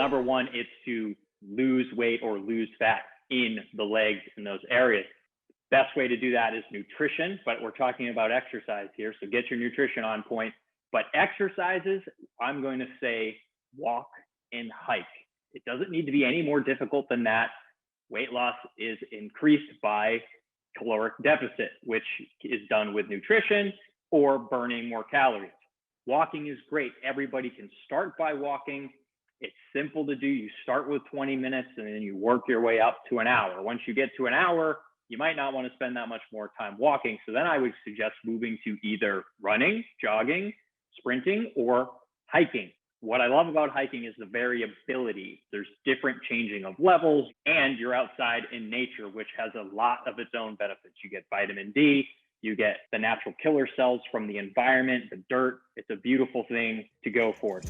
number one, it's to lose weight or lose fat in the legs in those areas. Best way to do that is nutrition, but we're talking about exercise here. So get your nutrition on point. But exercises, I'm going to say walk and hike. It doesn't need to be any more difficult than that. Weight loss is increased by caloric deficit, which is done with nutrition or burning more calories. Walking is great. Everybody can start by walking. It's simple to do. You start with 20 minutes and then you work your way up to an hour. Once you get to an hour, you might not want to spend that much more time walking. So then I would suggest moving to either running, jogging, sprinting, or hiking. What I love about hiking is the variability. There's different changing of levels, and you're outside in nature, which has a lot of its own benefits. You get vitamin D, you get the natural killer cells from the environment, the dirt. It's a beautiful thing to go for.